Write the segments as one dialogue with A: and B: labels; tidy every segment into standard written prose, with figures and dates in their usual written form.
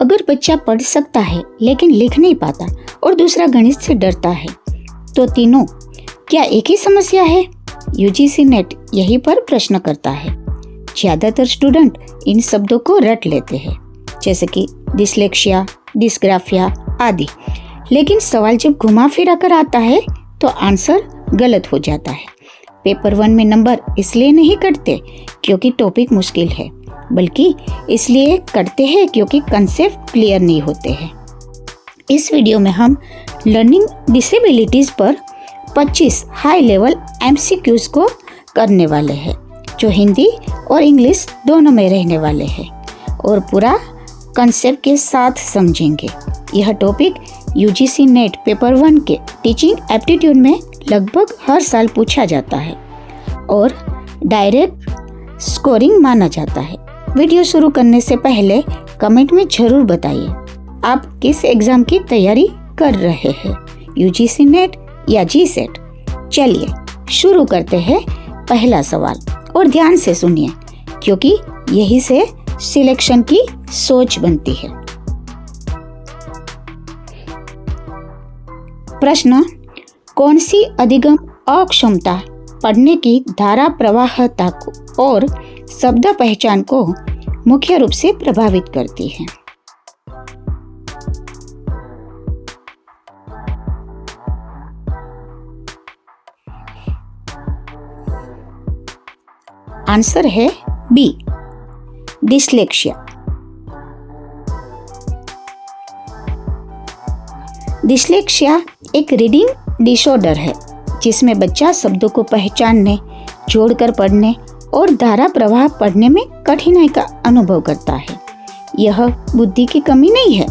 A: अगर बच्चा पढ़ सकता है लेकिन लिख नहीं पाता और दूसरा गणित से डरता है, तो तीनों क्या एक ही समस्या है? यूजीसी नेट यही पर प्रश्न करता है। ज्यादातर स्टूडेंट इन शब्दों को रट लेते हैं, जैसे कि डिस्लेक्सिया, डिस्ग्राफिया आदि, लेकिन सवाल जब घुमा फिरा कर आता है तो आंसर गलत हो जाता है। पेपर 1 में नंबर इसलिए नहीं कटते क्योंकि टॉपिक मुश्किल है, बल्कि इसलिए कटते हैं क्योंकि कंसेप्ट क्लियर नहीं होते हैं। इस वीडियो में हम लर्निंग डिसेबिलिटीज पर 25 हाई लेवल एमसीक्यूज को करने वाले हैं, जो हिंदी और इंग्लिश दोनों में रहने वाले हैं और पूरा कंसेप्ट के साथ समझेंगे। यह टॉपिक यूजीसी नेट पेपर 1 के टीचिंग एप्टीट्यूड में लगभग हर साल पूछा जाता है और डायरेक्ट स्कोरिंग माना जाता है। वीडियो शुरू करने से पहले कमेंट में जरूर बताइए आप किस एग्जाम की तैयारी कर रहे हैं, यूजीसी नेट या जी सेट। चलिए शुरू करते हैं पहला सवाल और ध्यान से सुनिए क्योंकि यही से सिलेक्शन की सोच बनती है। प्रश्न, कौन सी अधिगम अक्षमता पढ़ने की धारा प्रवाहता को और शब्द पहचान को मुख्य रूप से प्रभावित करती है? आंसर है बी, डिस्लेक्सिया। डिस्लेक्सिया एक रीडिंग डिसऑर्डर है जिसमें बच्चा शब्दों को पहचानने, जोड़कर पढ़ने और धारा प्रवाह पढ़ने में कठिनाई का अनुभव करता है। यह बुद्धि की कमी नहीं है,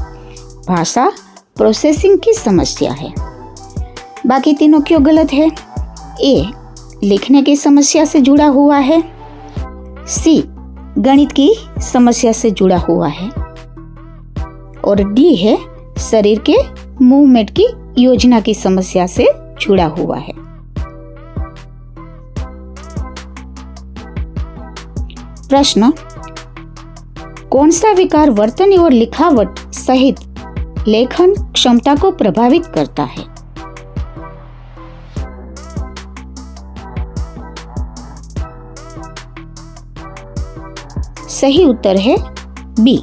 A: भाषा प्रोसेसिंग की समस्या है। बाकी तीनों क्यों गलत है? ए, लिखने की समस्या से जुड़ा हुआ है। सी, गणित की समस्या से जुड़ा हुआ है। और डी है शरीर के मूवमेंट की योजना की समस्या से जुड़ा हुआ है। प्रश्न, कौन सा विकार वर्तनी और लिखावट सहित लेखन क्षमता को प्रभावित करता है? सही उत्तर है बी,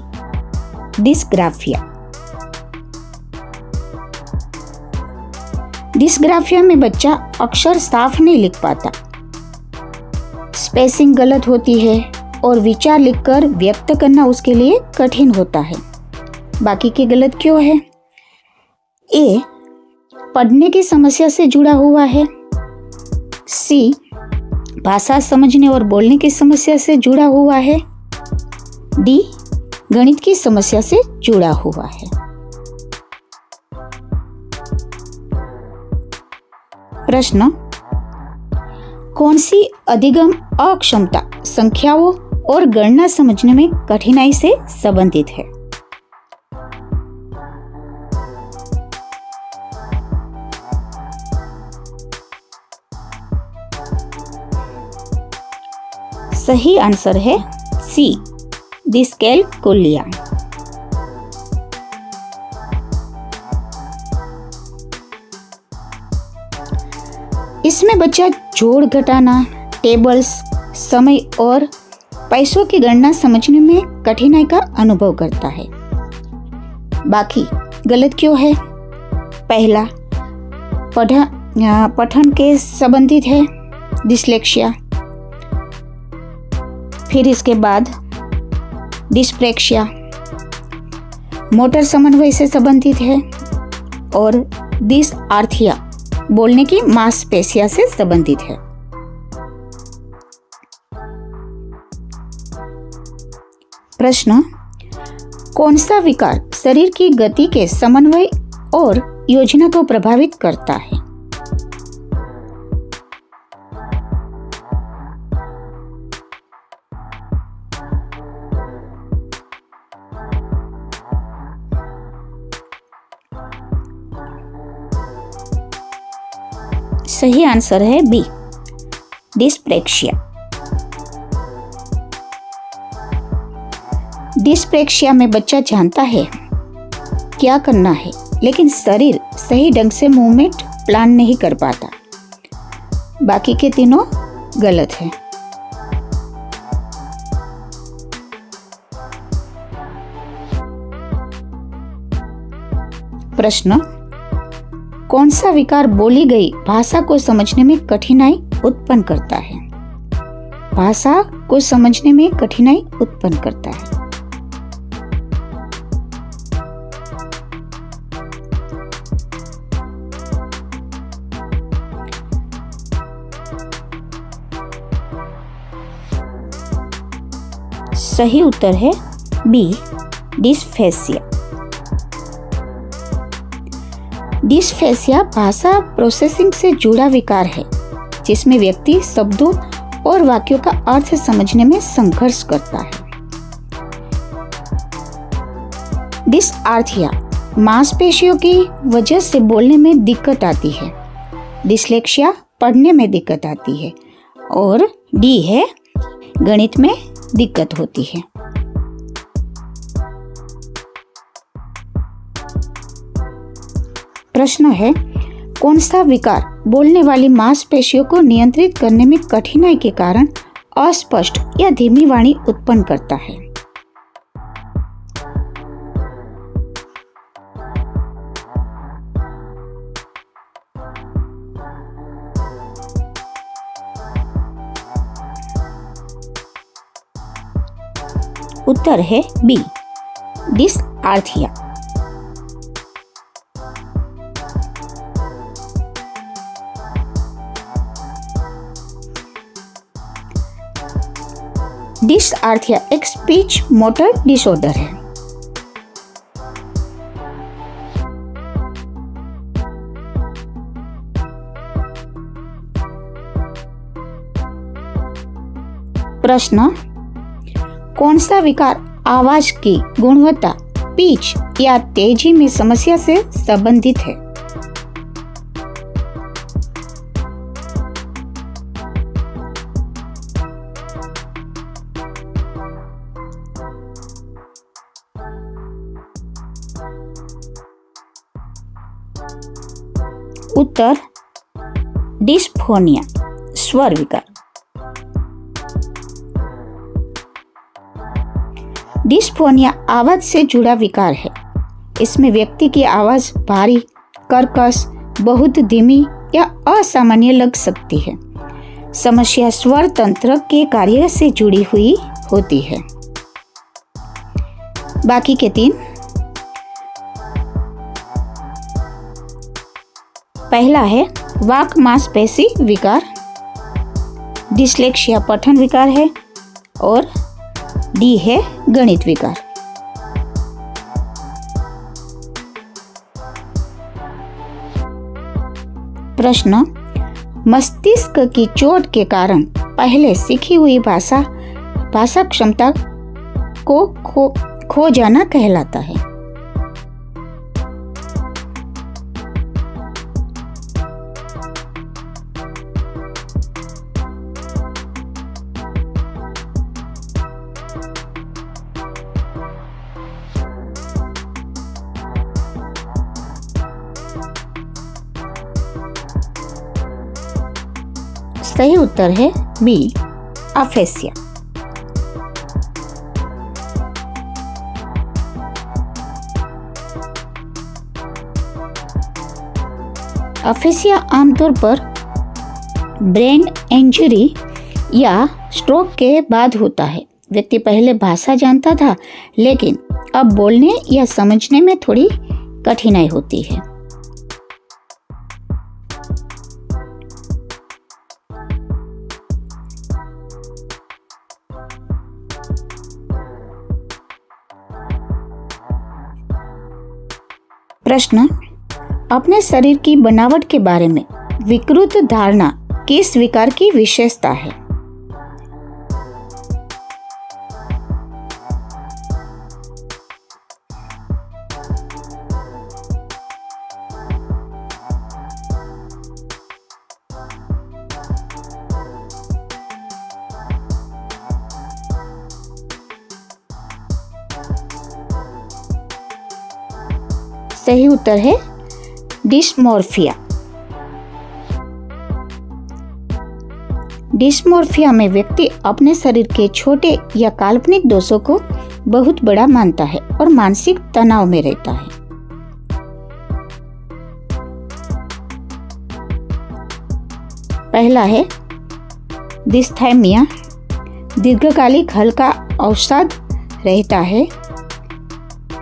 A: डिस्ग्राफिया। डिस्ग्राफिया में बच्चा अक्षर साफ नहीं लिख पाता, स्पेसिंग गलत होती है और विचार लिखकर व्यक्त करना उसके लिए कठिन होता है। बाकी के गलत क्यों है? ए, पढ़ने की समस्या से जुड़ा हुआ है। सी, भाषा समझने और बोलने की समस्या से जुड़ा हुआ है। डी, गणित की समस्या से जुड़ा हुआ है। प्रश्न, कौन सी अधिगम अक्षमता संख्याओं और गणना समझने में कठिनाई से संबंधित है? सही आंसर है सी, डिस्कैलकुलिया। इसमें बच्चा जोड़ घटाना, टेबल्स, समय और पैसों की गणना समझने में कठिनाई का अनुभव करता है। बाकी गलत क्यों है? पहला, पठन के संबंधित है, डिस्लेक्सिया। फिर इसके बाद डिस्प्रेक्सिया मोटर समन्वय से संबंधित है और डिसआर्थिया बोलने की मांसपेशिया से संबंधित है। प्रश्न, कौन सा विकार शरीर की गति के समन्वय और योजना को प्रभावित करता है? सही आंसर है बी, डिस्प्रेक्सिया। डिस्प्रेक्सिया में बच्चा जानता है क्या करना है, लेकिन शरीर सही ढंग से मूवमेंट प्लान नहीं कर पाता। बाकी के तीनों गलत है। प्रश्न, कौन सा विकार बोली गई भाषा को समझने में कठिनाई उत्पन्न करता है? भाषा को समझने में कठिनाई उत्पन्न करता है। सही उत्तर है बी, डिस्फेसिया। डिस्फेसिया भाषा प्रोसेसिंग से जुड़ा विकार है, जिसमें व्यक्ति शब्दों और वाक्यों का अर्थ समझने में संघर्ष करता है। डिसआर्थिया मांसपेशियों की वजह से बोलने में दिक्कत आती है। डिसलेक्सिया पढ़ने में दिक्कत आती है। और डी है, गणित में दिक्कत होती है। प्रश्न है, कौन सा विकार बोलने वाली मांसपेशियों को नियंत्रित करने में कठिनाई के कारण अस्पष्ट या धीमी वाणी उत्पन्न करता है? उत्तर है बी, डिसआर्थिया। डिसआर्थिया एक स्पीच मोटर डिसऑर्डर है। प्रश्न, कौन सा विकार आवाज की गुणवत्ता, पिच या तेजी में समस्या से संबंधित है? उत्तर डिस्फोनिया, स्वर विकार। डिस्फोनिया आवाज से जुड़ा विकार है। इसमें व्यक्ति की आवाज भारी, कर्कश, बहुत धीमी या असामान्य लग सकती है। समस्या स्वर तंत्र के कार्य से जुड़ी हुई होती है। बाकी के तीन, पहला है वाक मांसपेशी विकार, डिसलेक्सिया पठन विकार है, और डी है गणित विकार। प्रश्न, मस्तिष्क की चोट के कारण पहले सीखी हुई भाषा क्षमता को खो जाना कहलाता है? सही उत्तर है बी, अफेसिया। अफेसिया आमतौर पर ब्रेन इंजरी या स्ट्रोक के बाद होता है। व्यक्ति पहले भाषा जानता था, लेकिन अब बोलने या समझने में थोड़ी कठिनाई होती है। प्रश्न, अपने शरीर की बनावट के बारे में विकृत धारणा किस विकार की विशेषता है? सही उत्तर है डिस्मोर्फिया। डिस्मोर्फिया में व्यक्ति अपने शरीर के छोटे या काल्पनिक दोषों को बहुत बड़ा मानता है और मानसिक तनाव में रहता है। पहला है डिस्थाइमिया, दीर्घकालिक हल्का अवसाद रहता है।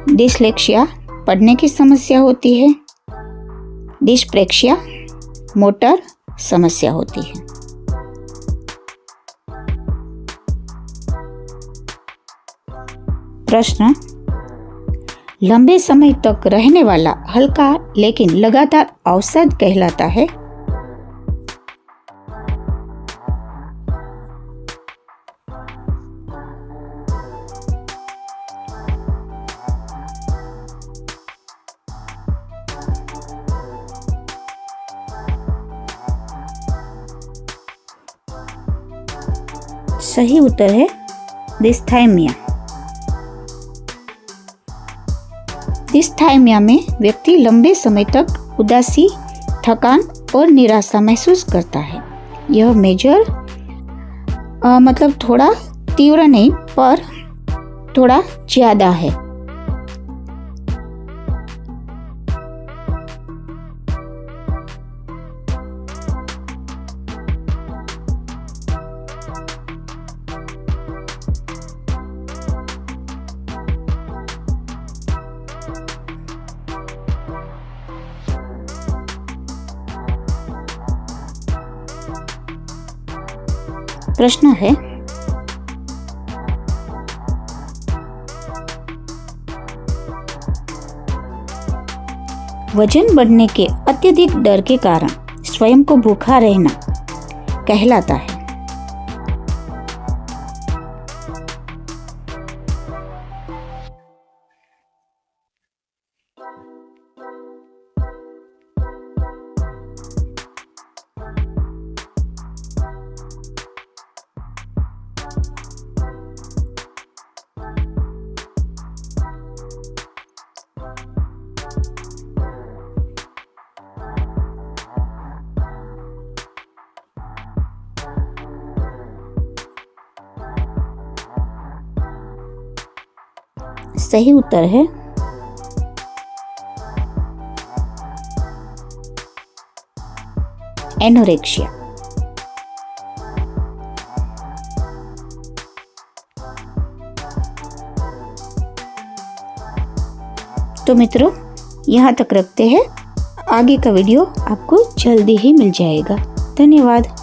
A: डिसलेक्सिया, पढ़ने की समस्या होती है। डिस्प्रेक्सिया, मोटर समस्या होती है। प्रश्न, लंबे समय तक रहने वाला हल्का लेकिन लगातार अवसाद कहलाता है। सही उत्तर है डिस्थाइमिया। डिस्थाइमिया में व्यक्ति लंबे समय तक उदासी, थकान और निराशा महसूस करता है। यह मेजर मतलब थोड़ा तीव्र नहीं पर थोड़ा ज्यादा है। प्रश्न है, वजन बढ़ने के अत्यधिक डर के कारण स्वयं को भूखा रहना कहलाता है। सही उत्तर है एनोरेक्सिया। तो मित्रों, यहाँ तक रखते हैं। आगे का वीडियो आपको जल्दी ही मिल जाएगा। धन्यवाद।